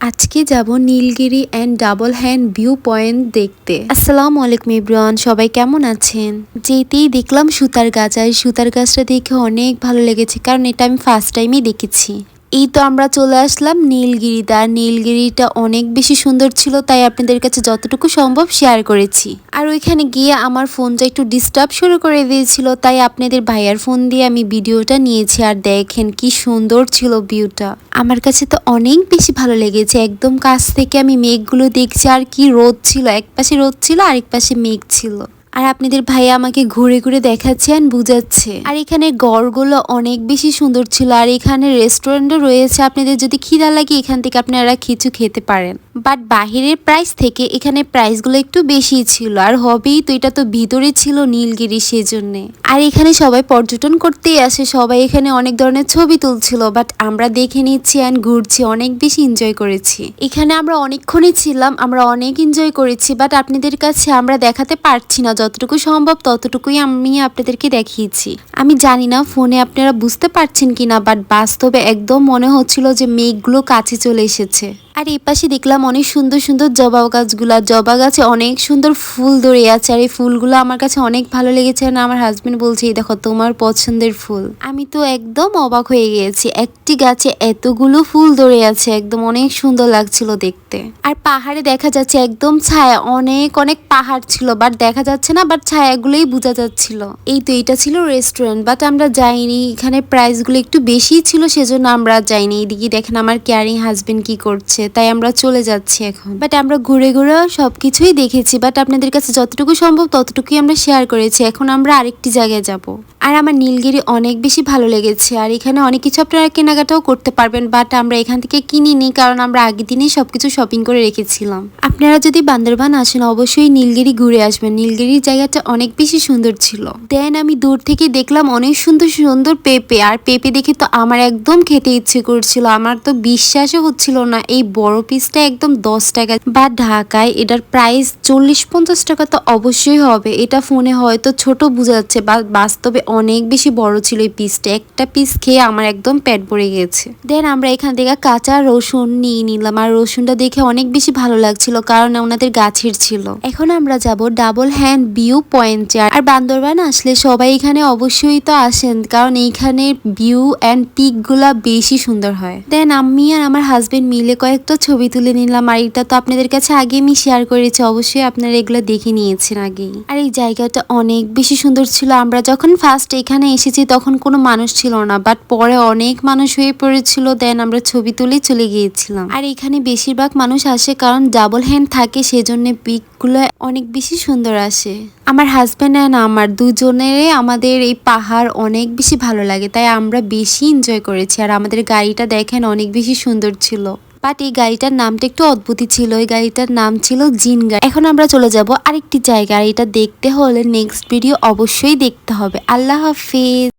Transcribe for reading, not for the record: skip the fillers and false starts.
আজকে যাব Nilgiri and double hand view point দেখতে। আসসালামু আলাইকুম এভরিওয়ান, সবাই কেমন আছেন? যেতেই দেখলাম সুতার গাছ, আর সুতার গাছটা দেখে অনেক ভালো লেগেছে, কারণ এটা আমি ফার্স্ট টাইমই দেখেছি। এই তো আমরা চলে আসলাম নীলগিরিতে, আর নীলগিরিটা অনেক বেশি সুন্দর ছিল, তাই আপনাদের কাছে যতটুকু সম্ভব শেয়ার করেছি। আর ওইখানে গিয়ে আমার ফোনটা একটু ডিস্টার্ব শুরু করে দিয়েছিল, তাই আপনাদের ভাইয়ার ফোন দিয়ে আমি ভিডিওটা নিয়েছি। আর দেখেন কি সুন্দর ছিল ভিউটা, আমার কাছে তো অনেক বেশি ভালো লেগেছে। একদম কাছ থেকে আমি মেঘগুলো দেখছি, আর কি রোদ ছিল, এক পাশে রোদ ছিল আরেক পাশে মেঘ ছিল। আর আপনাদের ভাইয়া আমাকে ঘুরে ঘুরে দেখাচ্ছে আর বুঝাচ্ছে। আর এখানে গড়গুলো অনেক বেশি সুন্দর ছিল, আর এখানে রেস্টুরেন্টও রয়েছে। আপনাদের যদি খিদা লাগে এখান থেকে আপনারা কিছু খেতে পারেন, বাট বাহিরের প্রাইস থেকে এখানে প্রাইসগুলো একটু বেশি ছিল। আর হবেই তো, এটা তো ভিতরে ছিল নীলগিরি, সেজন্য। আর এখানে সবাই পর্যটন করতেই আসে, সবাই এখানে অনেক ধরনের ছবি তুলছিল, বাট আমরা দেখে নিচ্ছি অ্যান্ড ঘুরছি, অনেক বেশি এনজয় করেছি। এখানে আমরা অনেকক্ষণই ছিলাম, আমরা অনেক এনজয় করেছি, বাট আপনাদের কাছে আমরা দেখাতে পারছি না, যতটুকু সম্ভব ততটুকুই আমি আপনাদেরকে দেখিয়েছি। আমি জানি না ফোনে আপনারা বুঝতে পারছেন কিনা, বাট বাস্তবে একদম মনে হচ্ছিল যে মেঘগুলো কাছে চলে এসেছে। আর এই পাশে দেখলাম অনেক সুন্দর সুন্দর জবা গাছগুলা, জবা গাছে অনেক সুন্দর ফুল ধরে আছে, আর এই ফুলগুলো আমার কাছে অনেক ভালো লেগেছে। আর আমার হাজবেন্ড বলছে এই দেখো তোমার পছন্দের ফুল। আমি তো একদম অবাক হয়ে গিয়েছি, একটি গাছে এতগুলো ফুল ধরে আছে, একদম অনেক সুন্দর লাগছিল দেখতে। আর পাহাড়ে দেখা যাচ্ছে একদম ছায়া, অনেক অনেক পাহাড় ছিল, বাট দেখা যাচ্ছে না, বাট ছায়াগুলোই বোঝা যাচ্ছিল। এই তো এটা ছিল রেস্টুরেন্ট, বাট আমরা যাইনি, এখানে প্রাইসগুলো একটু বেশি ছিল, সেজন্য আমরা যাইনি। এদিকে দেখেন আমার কেয়ারিং হাজবেন্ড কি করছে, তাই আমরা চলে যাচ্ছি এখন। বাট আমরা ঘুরে ঘুরে সবকিছুই দেখেছি, বাট আপনাদের কাছে যতটুকু সম্ভব ততটুকুই আমরা শেয়ার করেছি। এখন আমরা আরেকটি জায়গায় যাব। আর আমার নীলগিরি অনেক বেশি ভালো লেগেছে, আর এখানে অনেক কিছু আপনারা কেনাকাটাও করতে পারবেন, বাট আমরা এখান থেকে কিনিনি, কারণ আমরা আগের দিনেই সবকিছু শপিং করে রেখেছিলাম। আপনারা যদি বান্দরবান আসেন অবশ্যই নীলগিরি ঘুরে আসবেন, নীলগিরির জায়গাটা অনেক বেশি সুন্দর ছিল। দেন আমি দূর থেকে দেখলাম অনেক সুন্দর সুন্দর পেঁপে, আর পেঁপে দেখে তো আমার একদম খেতে ইচ্ছে করছিল, আমার তো বিশ্বাসও হচ্ছিল না এই বড় পিসটা একদম 10 টাকা, বা ঢাকায় এটার প্রাইস 40-50 টাকা তো অবশ্যই হবে। এটা ফোনে হয়তো ছোট বোঝাচ্ছে, বা বাস্তবে অনেক বেশি বড় ছিল এই পিসটা। একটা পিস খেয়ে আমার একদম পেট ভরে গেছে। দেন আমরা এখান থেকে কাঁচা রসুন নিয়ে নিলাম, আর রসুনটা দেখে অনেক বেশি ভালো লাগছিল, কারণ ওনাদের গাছের ছিল। এখন আমরা যাব ডাবল হ্যান্ড ভিউ পয়েন্টে। আর বান্দরবান আসলে সবাই এখানে অবশ্যই তো আসেন, কারণ এইখানে ভিউ অ্যান্ড পিক গুলা বেশি সুন্দর হয়। দেন আমি আর আমার হাজবেন্ড মিলে কয়েকটা ছবি তুলে নিলাম, আর এটা তো আপনাদের কাছে আগে আমি শেয়ার করেছি, অবশ্যই আপনারা এগুলো দেখে নিয়েছেন আগেই। আর এই জায়গাটা অনেক বেশি সুন্দর ছিল। আমরা যখন ফার্স্ট এখানে এসেছি তখন কোনো মানুষ ছিল না, বাট পরে অনেক মানুষ হয়ে পড়েছিল। দেন আমরা ছবি তুলে চলে গিয়েছিলাম। আর এখানে বেশিরভাগ মানুষ আসে কারণ ডাবল হ্যান্ড থাকে, সেজন্য পিক গুলো অনেক বেশি সুন্দর আসে। আমার হাজবেন্ড অ্যান্ড আমার দুজনেরই আমাদের এই পাহাড় অনেক বেশি ভালো লাগে, তাই আমরা বেশি এনজয় করেছি। আর আমাদের গাড়িটা দেখেন অনেক বেশি সুন্দর ছিল, বাট এই গাড়িটার নামটা একটু অদ্ভুতই ছিল, এই গাড়িটার নাম ছিল জিন গাড়ি। এখন আমরা চলে যাব আরেকটি জায়গা, আর এটা দেখতে হলে নেক্সট ভিডিও অবশ্যই দেখতে হবে। আল্লাহ হাফিজ।